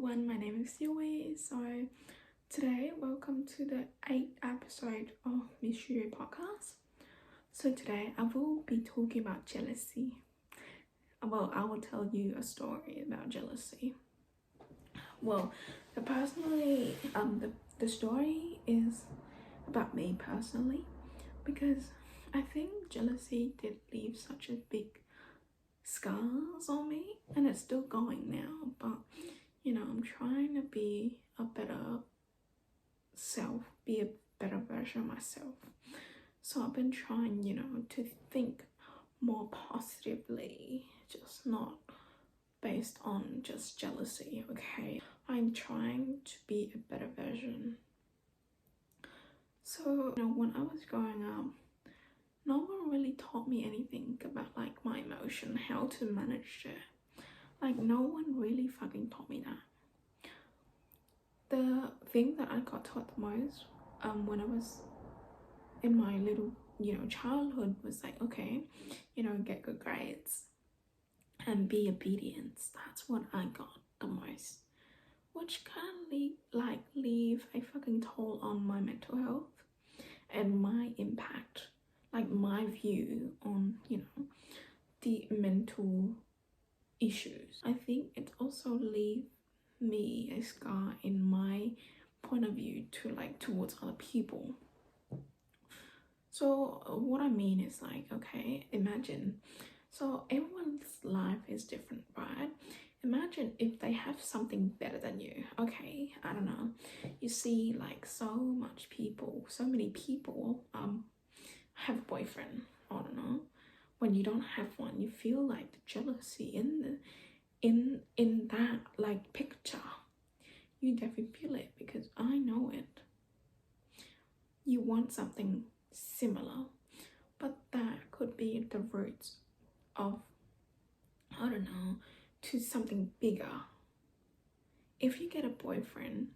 everyone, my name is Yui. So today, welcome to the 8th episode of Miss Yui podcast. So today I will be talking about jealousy. Well, I will tell you a story about jealousy. Well, the story is about me personally because I think jealousy did leave such a big scars on me, and it's still going now, but I'm trying to be a better self, be a better version of myself. So I've been trying, to think more positively, just not based on just jealousy, okay? I'm trying to be a better version. So, when I was growing up, no one really taught me anything about like my emotion, how to manage it. Like, no one really fucking taught me that. The thing that I got taught the most when I was in my little childhood was like, okay, get good grades and be obedient. That's what I got the most, which kind of leave a fucking toll on my mental health and my impact, like my view on the mental issues. I think it also leave me a scar in my point of view towards other people. So what I mean is like, okay, imagine, so everyone's life is different, right? Imagine if they have something better than you. Okay, I don't know, you see like so many people have a boyfriend. I don't know, when you don't have one, you feel like the jealousy in that like picture. You definitely feel it because I know it. You want something similar, but that could be the roots of, I don't know, to something bigger. If you get a boyfriend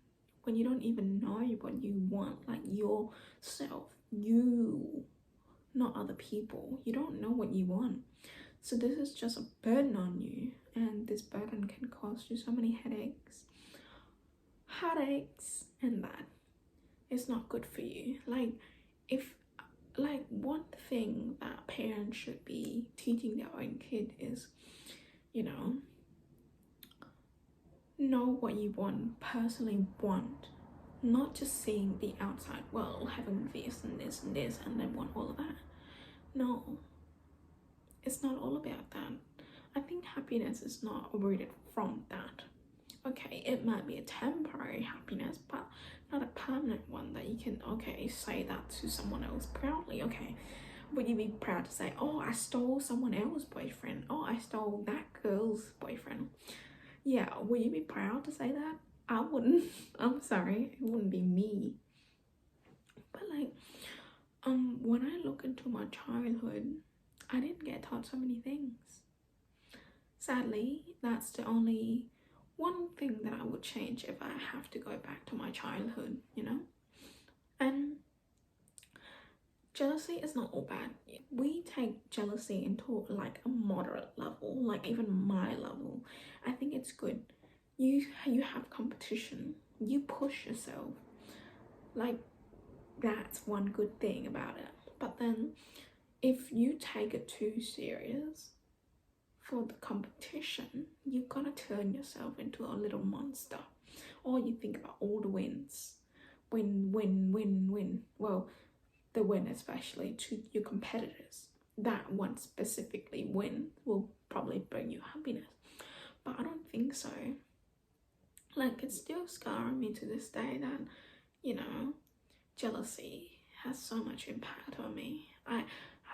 when you don't even know what you want, like yourself, you, not other people, you don't know what you want. So this is just a burden on you, and this burden can cause you so many headaches, and that is not good for you. One thing that parents should be teaching their own kid is, know what you personally want, not just seeing the outside world, having this and this and this, and then want all of that. No, it's not all about that. I think happiness is not rooted from that. Okay, it might be a temporary happiness, but not a permanent one that you can, okay, say that to someone else proudly. Okay, would you be proud to say, oh, I stole someone else's boyfriend? Oh, I stole that girl's boyfriend. Yeah, would you be proud to say that? I wouldn't. I'm sorry, it wouldn't be me. But when I look into my childhood, I didn't get taught so many things. Sadly, that's the only one thing that I would change if I have to go back to my childhood, And jealousy is not all bad. We take jealousy into like a moderate level, like even my level. I think it's good. You have competition. You push yourself. Like, that's one good thing about it. But then if you take it too serious for the competition, you're gonna turn yourself into a little monster. Or you think about all the wins. Win. Well, the win especially to your competitors. That one specifically win will probably bring you happiness. But I don't think so. Like, it's still scarring me to this day that, jealousy has so much impact on me. I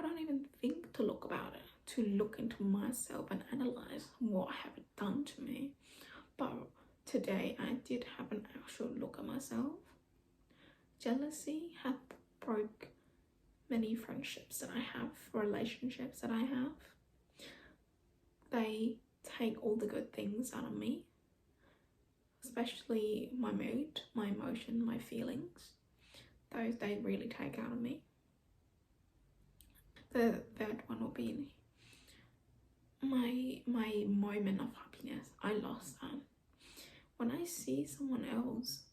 don't even think to look about it, to look into myself and analyze what have it done to me. But today I did have an actual look at myself. Jealousy has broke many friendships that I have, relationships that I have. They take all the good things out of me, especially my mood, my emotion, my feelings. Those they really take out of me. The third one will be my moment of happiness. I lost that when I see someone else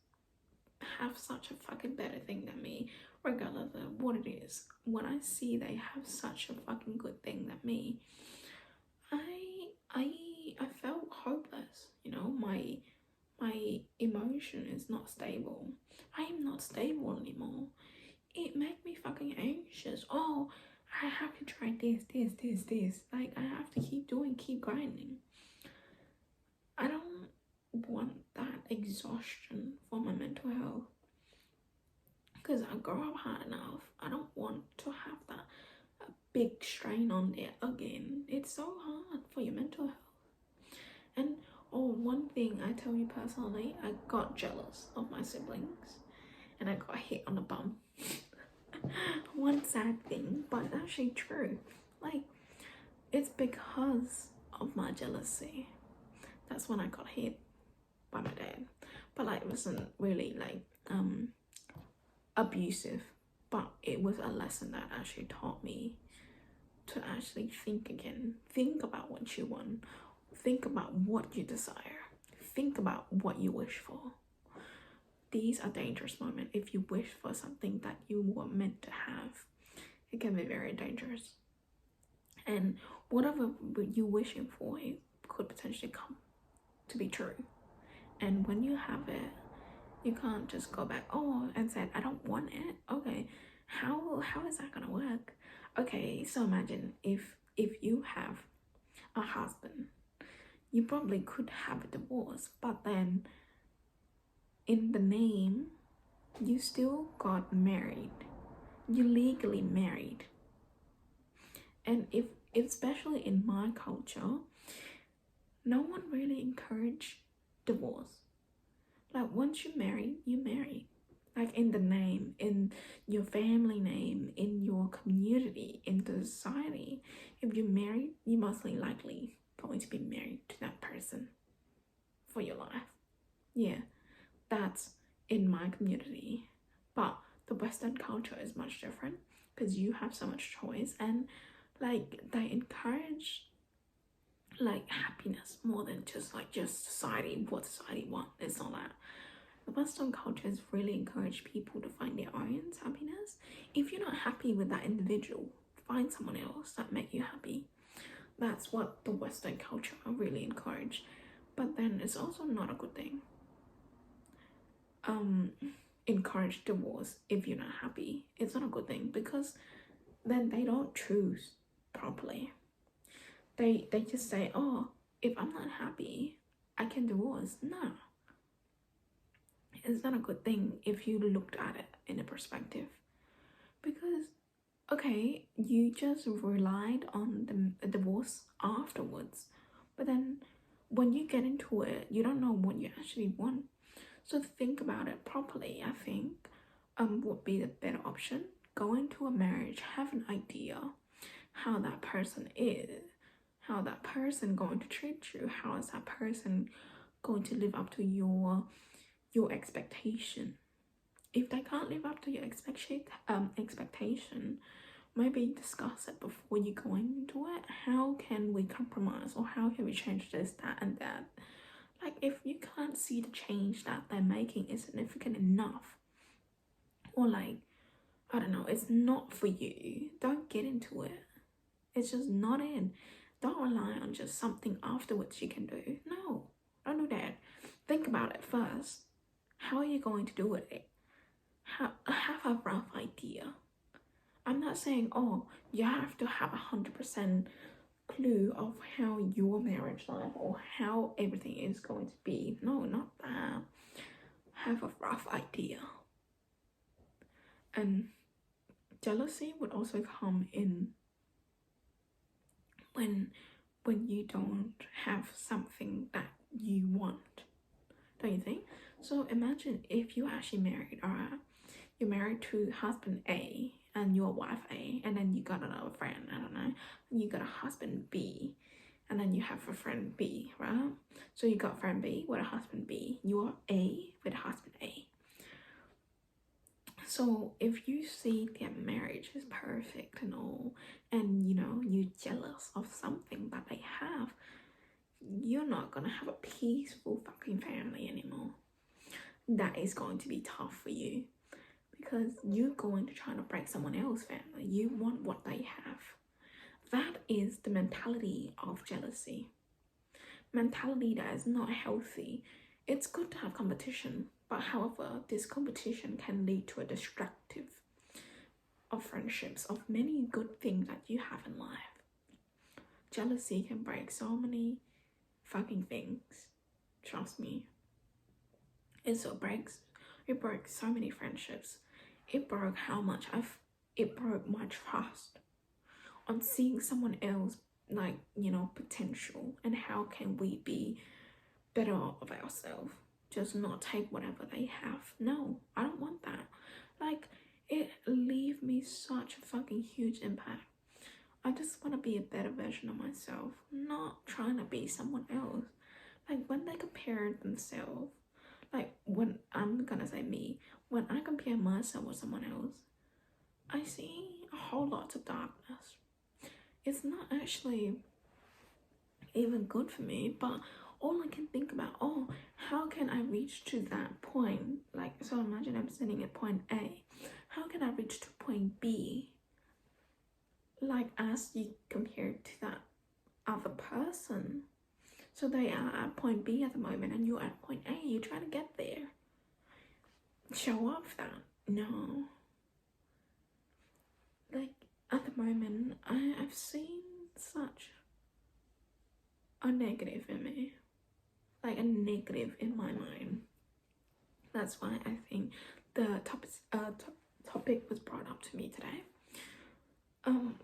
have such a fucking better thing than me, regardless of what it is, when I see they have such a fucking good thing than me, I felt hopeless. You know, my emotion is not stable. I am not stable anymore. It made me fucking anxious. Oh, I have to try this. Like, I have to keep grinding. I don't want that exhaustion for my mental health. Because I grow up hard enough. I don't want to have that big strain on it again. It's so hard for your mental health. And one thing I tell you personally, I got jealous of my siblings and I got hit on the bum. One sad thing, but it's actually true. Like, it's because of my jealousy. That's when I got hit by my dad. But like, it wasn't really like abusive, but it was a lesson that actually taught me to actually think again. Think about what you want. Think about what you desire. Think about what you wish for. These are dangerous moments. If you wish for something that you were meant to have, it can be very dangerous. And whatever you're wishing for, it could potentially come to be true. And when you have it, you can't just go back and say, I don't want it. Okay, how is that gonna work? Okay, so imagine if you have a husband, you probably could have a divorce, but then in the name, you still got married. You legally married. And if especially in my culture, no one really encouraged divorce. Like, once you marry, you marry. Like, in the name, in your family name, in your community, in the society, if you're married, you're mostly likely going to be married to that person for your life. Yeah, that's in my community. But the Western culture is much different because you have so much choice, and like, they encourage like happiness more than just society, what society wants. It's not that. The Western culture has really encouraged people to find their own happiness. If you're not happy with that individual, find someone else that make you happy. That's what the Western culture really encourage. But then it's also not a good thing. Encourage divorce if you're not happy. It's not a good thing because then they don't choose properly. They just say, oh, if I'm not happy, I can divorce. No. It's not a good thing if you looked at it in a perspective. Because, okay, you just relied on the divorce afterwards. But then when you get into it, you don't know what you actually want. So think about it properly, I think, would be the better option. Go into a marriage, have an idea how that person is, how that person going to treat you, how is that person going to live up to your expectation. If they can't live up to your expectation, maybe discuss it before you go into it. How can we compromise, or how can we change this, that, and that? Like, if you can't see the change that they're making is significant enough, or like, I don't know, it's not for you, don't get into it. It's just not in. Don't rely on just something afterwards you can do. No, don't do that. Think about it first. How are you going to do it? Have a rough idea. I'm not saying, oh, you have to have 100% clue of how your marriage life or how everything is going to be. No, not that. Have a rough idea. And jealousy would also come in when you don't have something that you want, don't you think? So imagine if you actually married, alright, you're married to husband A and your wife A, and then you got another friend, I don't know, and you got a husband B, and then you have a friend B, right? So you got friend B with a husband B, you're A with a husband A. So if you see their marriage is perfect and all, and you know, you're jealous of something that they have, you're not gonna have a peaceful fucking family anymore. that is going to be tough for you, because you're going to try to break someone else's family. You want what they have. That is the mentality of jealousy. Mentality that is not healthy. It's good to have competition, but however, this competition can lead to a destructive of friendships, of many good things that you have in life. Jealousy can break so many fucking things. Trust me. It broke so many friendships. It broke it broke my trust on seeing someone else, like, potential, and how can we be better of ourselves, just not take whatever they have. No, I don't want that. Like, it leave me such a fucking huge impact. I just want to be a better version of myself, not trying to be someone else. Like, when they compare themselves, like, when I'm gonna say me, when I compare myself with someone else, I see a whole lot of darkness. It's not actually even good for me, but all I can think about, how can I reach to that point? Like, so imagine I'm sitting at point A. How can I reach to point B? Like, as you compare to that other person. So they are at point B at the moment and you're at point A. You try to get there. Show off that. No. Like, at the moment, I've seen such a negative in me. Like, a negative in my mind. That's why I think the topic was brought up to me today.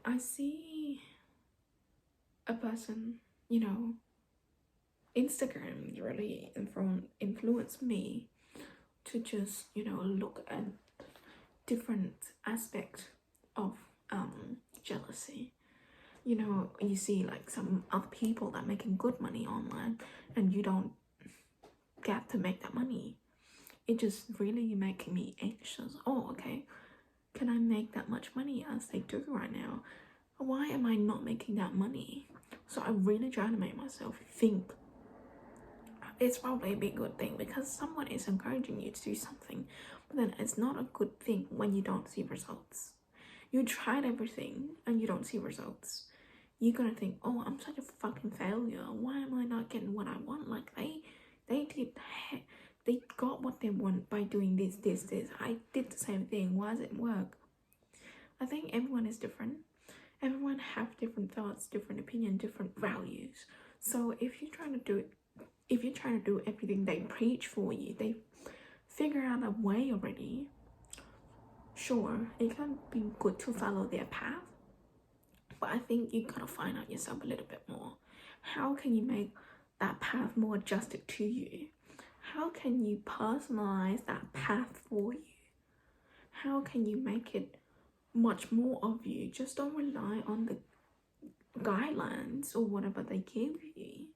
I see a person, Instagram really influenced me to just, look at different aspects of jealousy. You see like some other people that making good money online and you don't get to make that money. It just really making me anxious. Okay, can I make that much money as they do right now? Why am I not making that money? So I really try to make myself think it's probably a big good thing, because someone is encouraging you to do something, but then it's not a good thing when you don't see results. You tried everything and you don't see results. You're gonna think, I'm such a fucking failure. Why am I not getting what I want? Like, they got what they want by doing this. I did the same thing. Why does it work? I think everyone is different. Everyone have different thoughts, different opinion, different values. So if you're trying to do everything they preach for you, they figure out a way already. Sure, it can be good to follow their path, but I think you gotta find out yourself a little bit more. How can you make that path more adjusted to you? How can you personalize that path for you? How can you make it much more of you? Just don't rely on the guidelines or whatever they give you.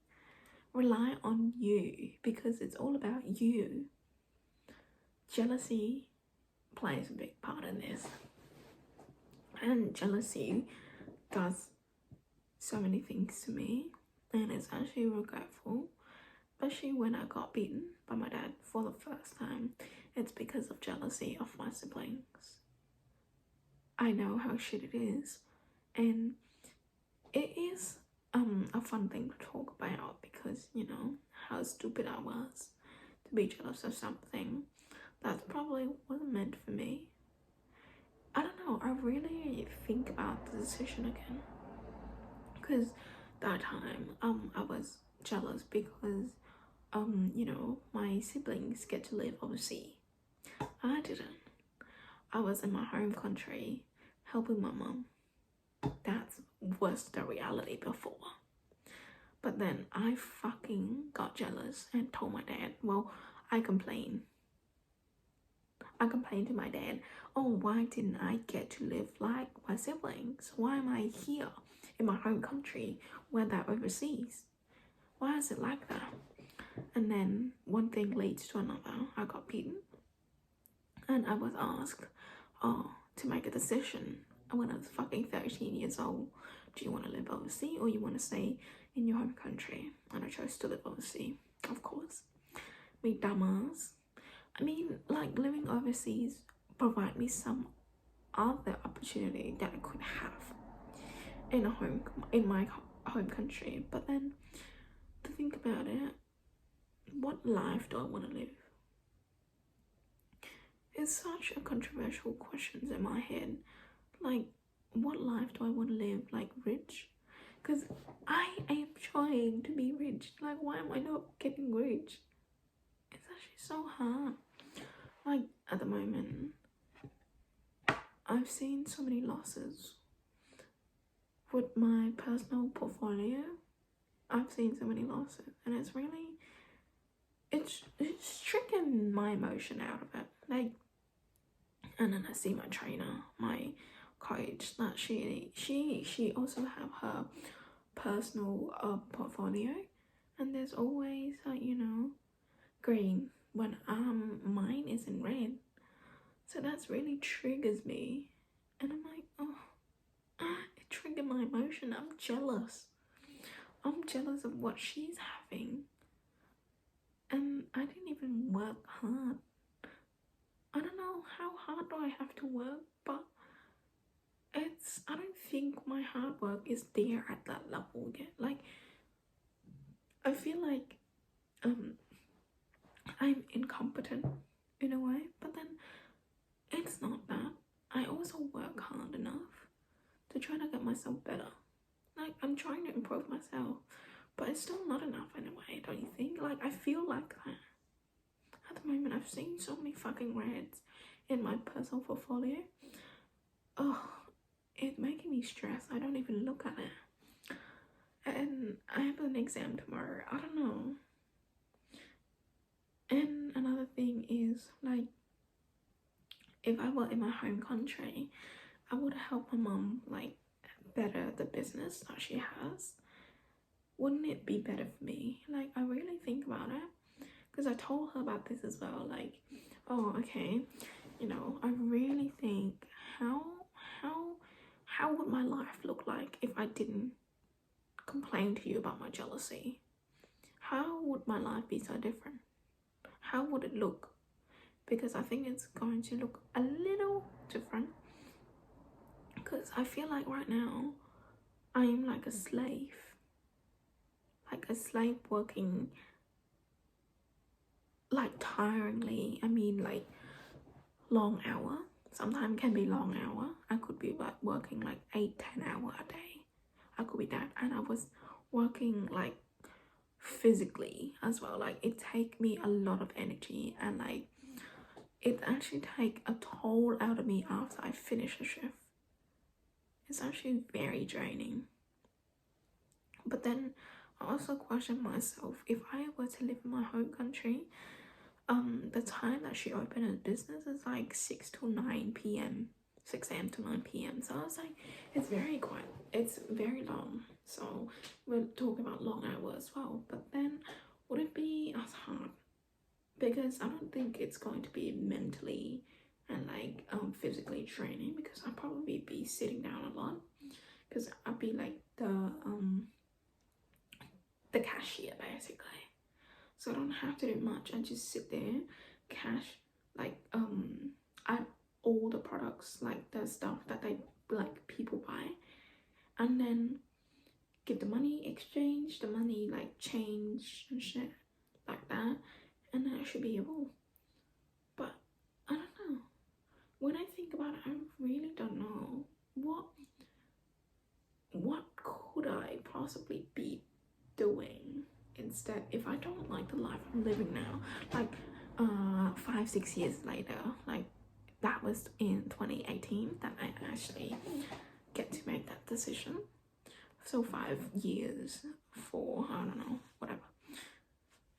Rely on you, because it's all about you. Jealousy plays a big part in this, and jealousy does so many things to me, and it's actually regretful, especially when I got beaten by my dad for the first time. It's because of jealousy of my siblings. I know how shit it is, and it is a fun thing to talk about, because how stupid I was to be jealous of something that probably wasn't meant for me. I don't know, I really think about the decision again, because that time I was jealous because my siblings get to live overseas. I didn't. I was in my home country helping my mom. That was the reality before. But then I fucking got jealous and told my dad. Well, I complained to my dad, why didn't I get to live like my siblings? Why am I here in my home country when they're overseas? Why is it like that? And then one thing leads to another. I got beaten and I was asked to make a decision when I was fucking 13 years old. Do you want to live overseas or you want to stay in your home country? And I chose to live overseas, of course. Me dumbass. I mean, like living overseas provide me some other opportunity that I could have in my home country. But then to think about it, what life do I want to live? It's such a controversial question in my head. Like, what life do I want to live? Like, rich? Because I am trying to be rich. Like, why am I not getting rich? It's actually so hard. Like, at the moment, I've seen so many losses with my personal portfolio. I've seen so many losses, and it's really, it's stricken my emotion out of it. Like, and then I see my trainer, my coach, that she also have her personal portfolio, and there's always green when mine is in red. So that's really triggers me, and I'm like, oh, it triggered my emotion. I'm jealous of what she's having, and I didn't even work hard. I don't know how hard do I have to work, but I don't think my hard work is there at that level yet. Like, I feel like I'm incompetent in a way, but then it's not that. I also work hard enough to try to get myself better. Like, I'm trying to improve myself, but it's still not enough in a way, don't you think? Like, I feel like that. At the moment, I've seen so many fucking reds in my personal portfolio. Oh, it's making me stress. I don't even look at it. And I have an exam tomorrow. I don't know. And another thing is, like, if I were in my home country, I would help my mom, like, better the business that she has. Wouldn't it be better for me? Like, I really think about it, because I told her about this as well. Like, oh, okay, I really think how would my life look like if I didn't complain to you about my jealousy? How would my life be so different? How would it look? Because I think it's going to look a little different, because I feel like right now I am like a slave working like tiringly. I mean, like, long hour. Sometimes can be long hour. I could be like working like 8-10 hours a day. I could be that. And I was working like physically as well. Like, it take me a lot of energy, and like it actually take a toll out of me after I finish a shift. It's actually very draining. But then I also question myself, if I were to live in my home country, the time that she opened her business is like 6 to 9 p.m. 6 a.m. to 9 p.m. So I was like, it's very quiet, it's very long. So we're talking about long hours as well. But then would it be as hard? Because I don't think it's going to be mentally and like physically draining, because I'll probably be sitting down a lot, because I'll be like the cashier basically. So I don't have to do much. I just sit there, cash, like add all the products, like the stuff that they like people buy, and then give the money, exchange the money, like change and shit like that, and then I should be able. But I don't know. When I think about it, I really don't know what could I possibly be doing instead if I don't like the life I'm living now. Like 5-6 years later, like that was in 2018 that I actually get to make that decision. So 5 years, I don't know, whatever.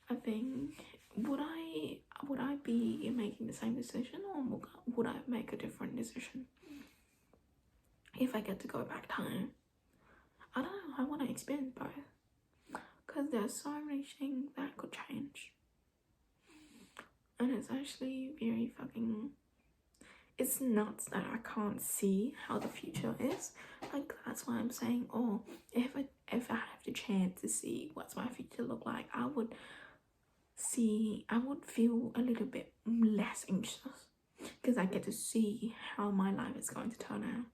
I think would I be making the same decision, or would I make a different decision if I get to go back time? I don't know. I want to experience both, because there's so many things that could change, and it's actually very fucking, it's nuts that I can't see how the future is. Like, that's why I'm saying, oh, if I have the chance to see what's my future look like, I would see, I would feel a little bit less anxious because I get to see how my life is going to turn out.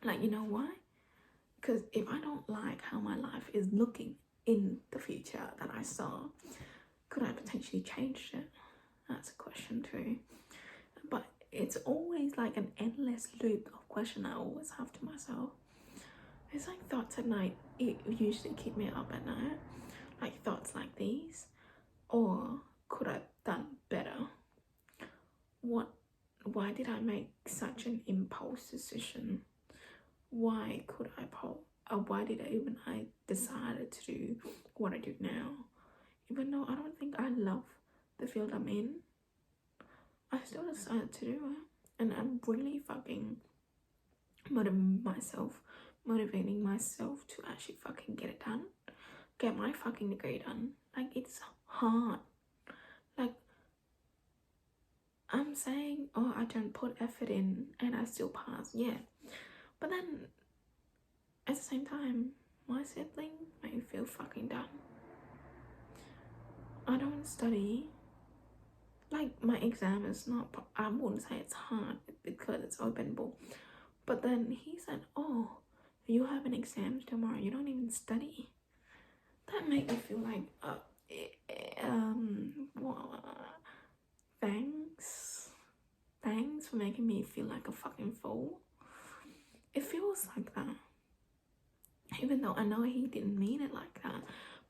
Like, you know why? Because if I don't like how my life is looking in the future that I saw, could I potentially change it? That's a question too. But it's always like an endless loop of question I always have to myself. It's like thoughts at night, it usually keep me up at night. Like thoughts like these. Or could I have done better? Why did I make such an impulse decision? Why did I decided to do what I do now? Even though I don't think I love the field I'm in, I still decided to do it. And I'm really fucking motivating myself to actually fucking get it done. Get my fucking degree done. Like, it's hard. Like, I'm saying, oh, I don't put effort in and I still pass. Yeah. But then, at the same time, my sibling made me feel fucking dumb. I don't study. Like, my exam is not, I wouldn't say it's hard because it's open book. But then he said, oh, you have an exam tomorrow, you don't even study. That made me feel like, well, thanks for making me feel like a fucking fool. It feels like that. Even though I know he didn't mean it like that,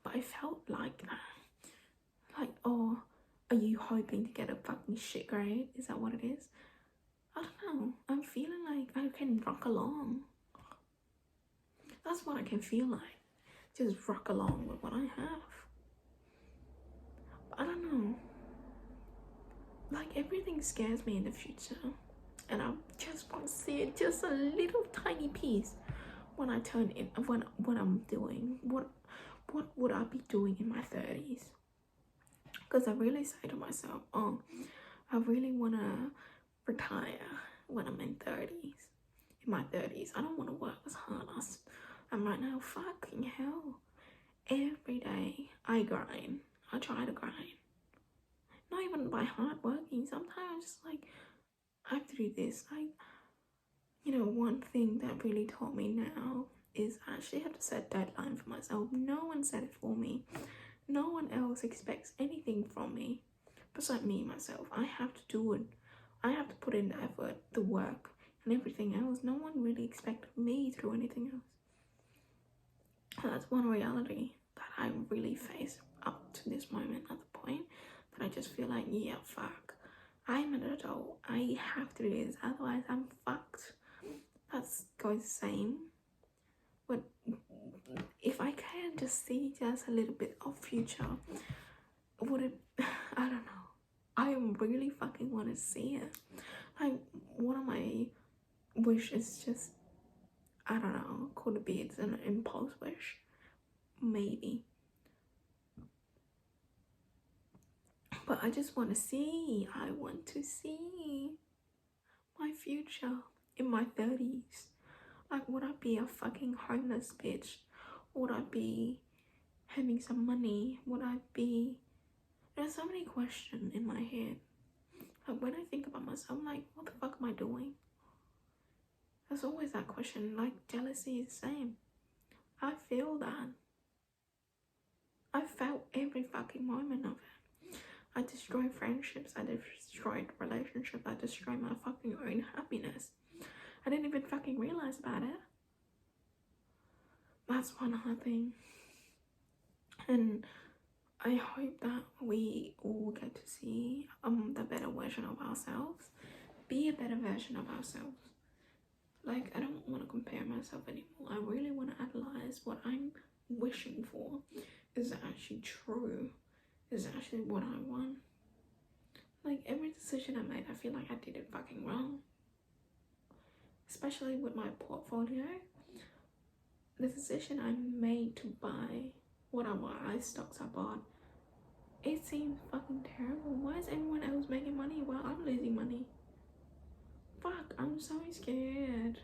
but I felt like that. Like, oh, are you hoping to get a fucking shit grade? Is that what it is? I don't know. I'm feeling like I can rock along. That's what I can feel like. Just rock along with what I have. But I don't know. Like, everything scares me in the future. And I just want to see it just a little tiny piece when I turn in, when I'm doing, what would I be doing in my 30s? Because I really say to myself, oh, I really want to retire when I'm in 30s. In my 30s, I don't want to work as hard as I'm right now. Fucking hell. Every day I grind. I try to grind. Not even by hard working. Sometimes I'm just like, I have to do this. Like, you know, one thing that really taught me now is I actually have to set deadline for myself. No one set it for me. No one else expects anything from me besides me, myself. I have to do it. I have to put in the effort, the work, and everything else. No one really expected me to do anything else. And that's one reality that I really face up to this moment, at the point that I just feel like, yeah, fuck. I'm an adult. I have to do this, otherwise I'm fucked. That's goes the same. But if I can just see just a little bit of future, would it? I don't know. I really fucking want to see it. Like, one of my wishes just, I don't know, could it be it's an impulse wish? Maybe. But I just want to see. I want to see my future in my 30s. Like, would I be a fucking homeless bitch? Would I be having some money? Would I be... There's so many questions in my head. Like, when I think about myself, I'm like, what the fuck am I doing? There's always that question. Like, jealousy is the same. I feel that. I felt every fucking moment of it. I destroyed friendships. I destroyed relationships. I destroyed my fucking own happiness. I didn't even fucking realize about it. That's one hard thing. And I hope that we all get to see the better version of ourselves. Be a better version of ourselves. Like, I don't want to compare myself anymore. I really want to analyze what I'm wishing for. Is it actually true? Is it actually what I want? Like, every decision I made, I feel like I did it fucking wrong. Especially with my portfolio. The decision I made to buy whatever stocks I bought, it seems fucking terrible. Why is everyone else making money while I'm losing money? Fuck, I'm so scared.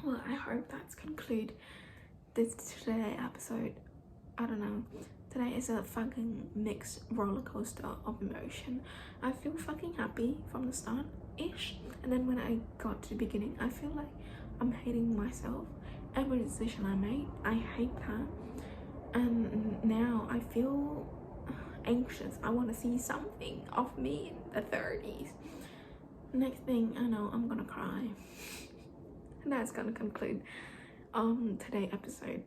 Well, I hope that's conclude this today episode I don't know. Today is a fucking mixed roller coaster of emotion. I feel fucking happy from the start ish, and then when I got to the beginning, I feel like I'm hating myself. Every decision I made, I hate that. And now I feel anxious. I want to see something of me in the 30s. Next thing I know, I'm gonna cry. And that's gonna conclude today's episode.